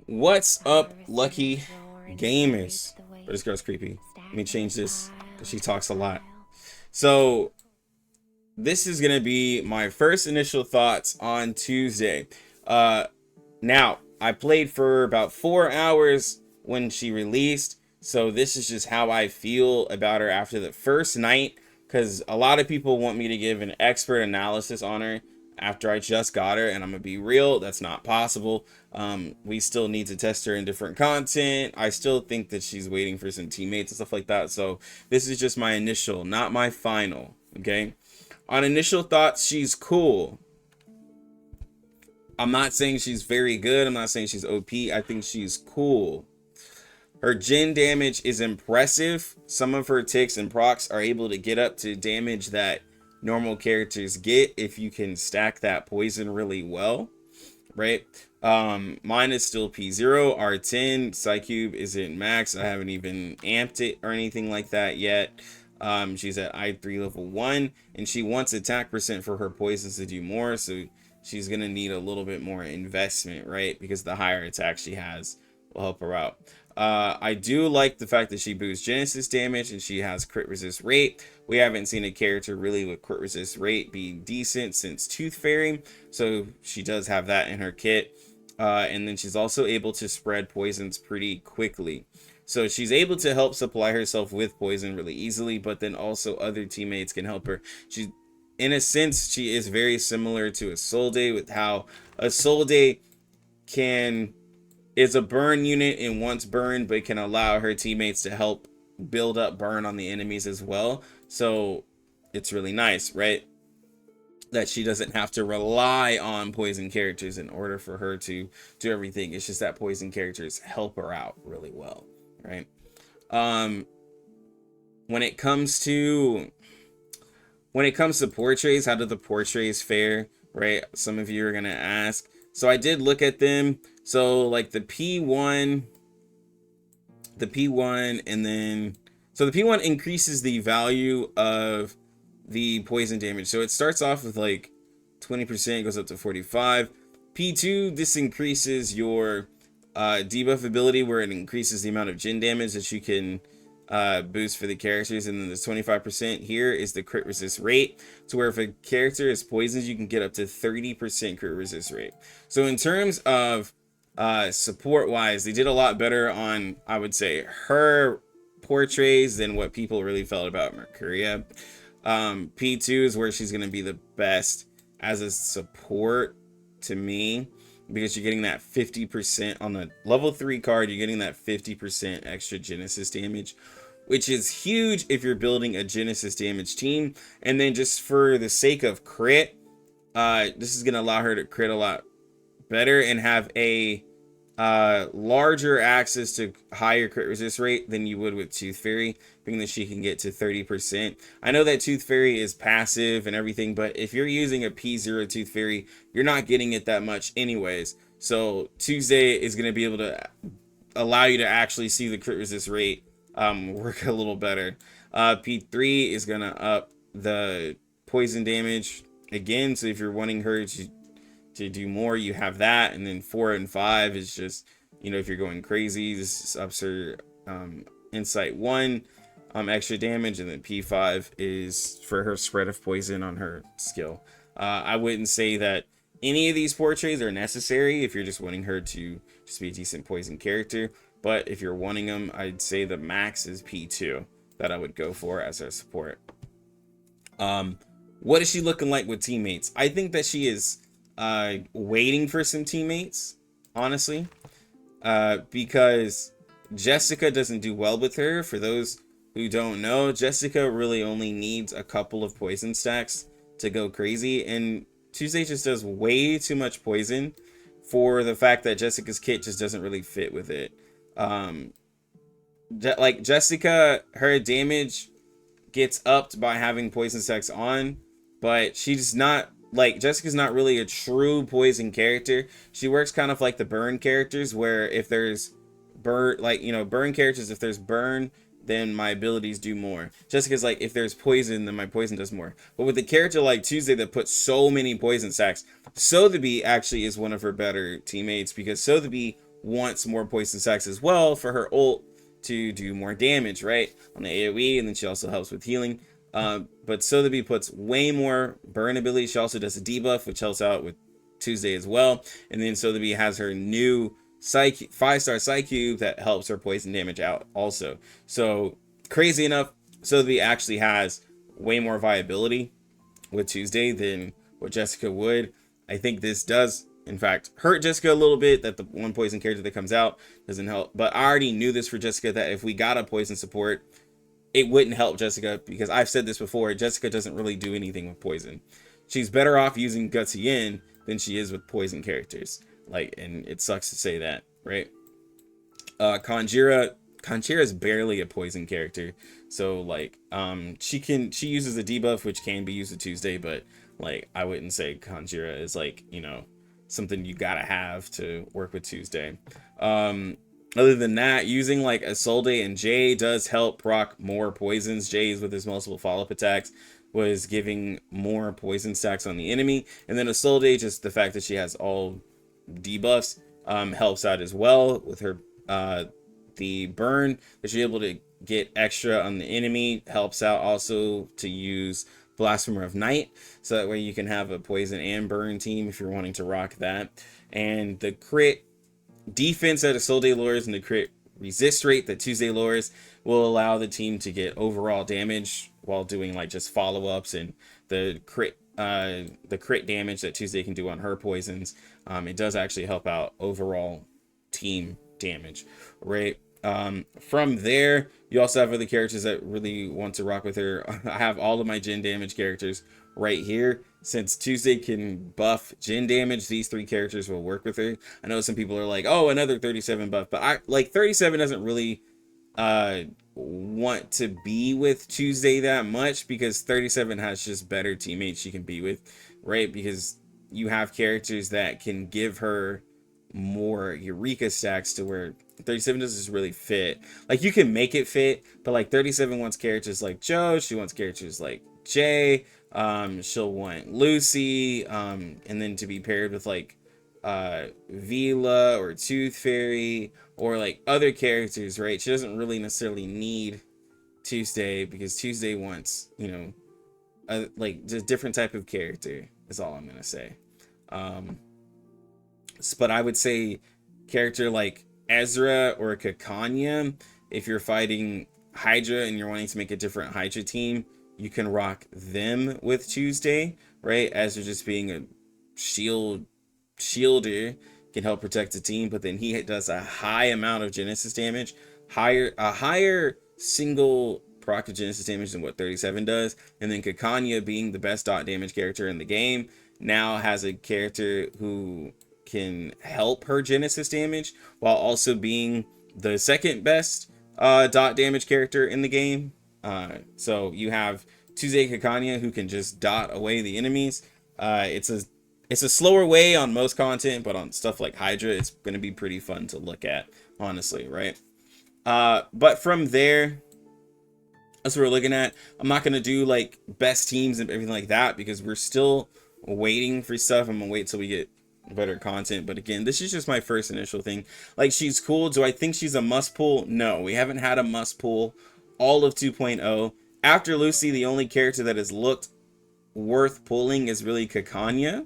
What's up, lucky gamers? But this girl's creepy. Let me change this because she talks a lot. So, this is gonna be my first initial thoughts on Tuesday. Now I played for about 4 hours when she released, so this is just how I feel about her after the first night. Because a lot of people want me to give an expert analysis on her after I just got her, and I'm gonna be real, that's not possible. We still need to test her in different content. I still think that she's waiting for some teammates and stuff like that. So this is just my initial, not my final. Okay. On initial thoughts, she's cool. I'm not saying she's very good. I'm not saying she's OP. I think she's cool. Her gen damage is impressive. Some of her ticks and procs are able to get up to damage that normal characters get if you can stack that poison really well, right? Mine is still P0, R10, Psycube isn't max. I haven't even amped it or anything like that yet. She's at I3 level 1, and she wants attack percent for her poisons to do more, so she's gonna need a little bit more investment, right? Because the higher attack she has will help her out. I do like the fact that she boosts Genesis damage and she has crit resist rate. We haven't seen a character really with crit resist rate be decent since Tooth Fairy, so she does have that in her kit. And then she's also able to spread poisons pretty quickly. So she's able to help supply herself with poison really easily, but then also other teammates can help her. She, in a sense, she is very similar to Isolde, with how Isolde is a burn unit and once burned, but can allow her teammates to help build up burn on the enemies as well. So it's really nice, right? That she doesn't have to rely on poison characters in order for her to do everything. It's just that poison characters help her out really well, right? When it comes to portraits, how do the portraits fare, right? Some of you are gonna ask. So I did look at them. So like the P1, and then so the P1 increases the value of the poison damage. So it starts off with like 20%, goes up to 45. P2, this increases your debuff ability, where it increases the amount of gen damage that you can boost for the characters. And then the 25% here is the crit resist rate, to where if a character is poisoned, you can get up to 30% crit resist rate. So in terms of support wise, they did a lot better on, I would say, her portraits than what people really felt about Mercuria. P2 is where she's going to be the best as a support to me, because you're getting that 50% on the level 3 card. You're getting that 50% extra Genesis damage, which is huge if you're building a Genesis damage team. And then just for the sake of crit, this is going to allow her to crit a lot better and have a larger access to higher crit resist rate than you would with Tooth Fairy, being that she can get to 30%. I know that Tooth Fairy is passive and everything, but if you're using a P0 Tooth Fairy, you're not getting it that much anyways. So Tuesday is going to be able to allow you to actually see the crit resist rate work a little better. P3 is going to up the poison damage again, so if you're wanting her to do more, you have that. And then 4 and 5 is just, you know, if you're going crazy, this ups her insight 1 extra damage, and then P5 is for her spread of poison on her skill. I wouldn't say that any of these portraits are necessary if you're just wanting her to just be a decent poison character, but if you're wanting them, I'd say the max is P2 that I would go for as a support. What is she looking like with teammates? I think that she is waiting for some teammates, honestly, because Jessica doesn't do well with her. For those who don't know, Jessica really only needs a couple of poison stacks to go crazy, and Tuesday just does way too much poison for the fact that Jessica's kit just doesn't really fit with it. Like Jessica, her damage gets upped by having poison stacks on, but she's not, like, Jessica's not really a true poison character. She works kind of like the burn characters, where if there's burn, like, you know, burn characters, if there's burn, then my abilities do more. Jessica's like, if there's poison, then my poison does more. But with a character like Tuesday that puts so many poison stacks, Sotheby actually is one of her better teammates, because Sotheby wants more poison sacks as well for her ult to do more damage, right, on the AoE, and then she also helps with healing. But Sotheby puts way more burn ability. She also does a debuff, which helps out with Tuesday as well. And then Sotheby has her new 5-star Psy Cube that helps her poison damage out also. So crazy enough, Sotheby actually has way more viability with Tuesday than what Jessica would. I think this does, in fact, hurt Jessica a little bit, that the one poison character that comes out doesn't help. But I already knew this for Jessica, that if we got a poison support, it wouldn't help Jessica, because I've said this before, Jessica doesn't really do anything with poison. She's better off using Gutsy Yin than she is with poison characters. Like, and it sucks to say that, right? Conjura is barely a poison character, so like she uses a debuff which can be used with Tuesday, but like I wouldn't say Conjura is like, you know, something you gotta have to work with Tuesday. Other than that, using like Isolde and Jay does help proc more poisons. Jay's with his multiple follow-up attacks was giving more poison stacks on the enemy, and then Isolde, just the fact that she has all debuffs, helps out as well with her the burn that you're able to get extra on the enemy. Helps out also to use Blasphemer of Night, so that way you can have a poison and burn team if you're wanting to rock that. And the crit defense that Isolde lures and the crit resist rate that Tuesday lures will allow the team to get overall damage while doing like just follow-ups, and the crit damage that Tuesday can do on her poisons. It does actually help out overall team damage, right? From there, you also have other characters that really want to rock with her. I have all of my Jhin damage characters right here. Since Tuesday can buff Jhin damage, these 3 characters will work with her. I know some people are like, oh, another 37 buff, but I like 37 doesn't really want to be with Tuesday that much, because 37 has just better teammates she can be with, right? Because you have characters that can give her more Eureka stacks to where 37 doesn't just really fit. Like, you can make it fit, but like 37 wants characters like Joe, she wants characters like Jay, she'll want Lucy, and then to be paired with like Vila or Tooth Fairy or like other characters, right? She doesn't really necessarily need Tuesday, because Tuesday wants, you know, like just different type of character is all I'm gonna say. But I would say character like Ezra or Kakanya, if you're fighting Hydra and you're wanting to make a different Hydra team, you can rock them with Tuesday, right? Ezra just being a shielder can help protect the team, but then he does a high amount of Genesis damage, a higher single proc of Genesis damage than what 37 does. And then Kakanya, being the best dot damage character in the game, now has a character who can help her Genesis damage while also being the second best dot damage character in the game. So you have Tuesday Kakanya, who can just dot away the enemies. It's a slower way on most content, but on stuff like Hydra, it's going to be pretty fun to look at, honestly, right? But from there, that's what we're looking at. I'm not going to do like best teams and everything like that, because we're still waiting for stuff. I'm going to wait till we get better content. But again, this is just my first initial thing. Like, she's cool. Do I think she's a must pull? No, we haven't had a must pull all of 2.0. After Lucy, the only character that has looked worth pulling is really Kakanya,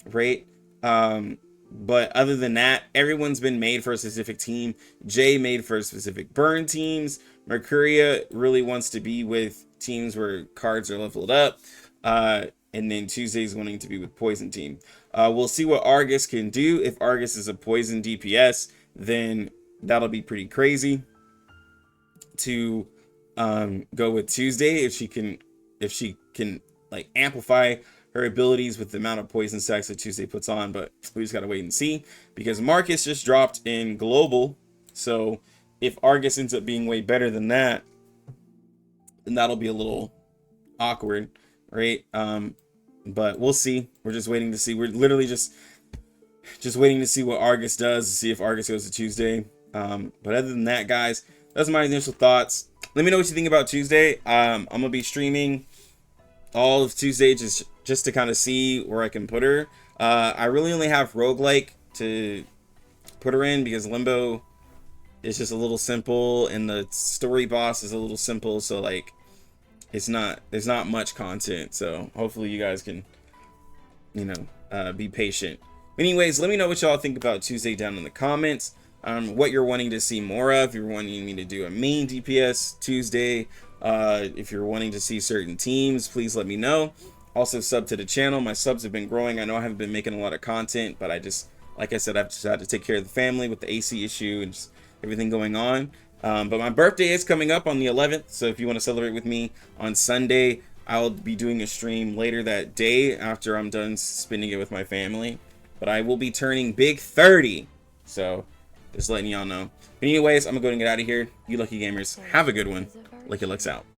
right? But other than that, everyone's been made for a specific team. Jay made for specific burn teams. Mercuria really wants to be with teams where cards are leveled up. And then Tuesday's wanting to be with poison team. We'll see what Argus can do. If Argus is a poison DPS, then that'll be pretty crazy to go with Tuesday, if she can like amplify her abilities with the amount of poison stacks that Tuesday puts on. But we just gotta wait and see, because Marcus just dropped in global. So if Argus ends up being way better than that, then that'll be a little awkward, right? But we'll see. We're just waiting to see. We're literally just waiting to see what Argus does, to see if Argus goes to Tuesday. But other than that, guys, that's my initial thoughts. Let me know what you think about Tuesday. I'm gonna be streaming all of Tuesday just to kind of see where I can put her. I really only have roguelike to put her in because Limbo is just a little simple, and the story boss is a little simple. So like, there's not much content. So hopefully you guys can, you know, be patient. Anyways, let me know what y'all think about Tuesday down in the comments. What you're wanting to see more of. If you're wanting me to do a main DPS Tuesday, if you're wanting to see certain teams, please let me know. Also, sub to the channel. My subs have been growing. I know I haven't been making a lot of content, but I just, like I said, I've just had to take care of the family with the AC issue and just everything going on. But my birthday is coming up on the 11th, so if you want to celebrate with me on Sunday, I'll be doing a stream later that day after I'm done spending it with my family. But I will be turning big 30, so just letting y'all know. But anyways, I'm gonna go and get out of here. You lucky gamers, have a good one. Lucky Lux out.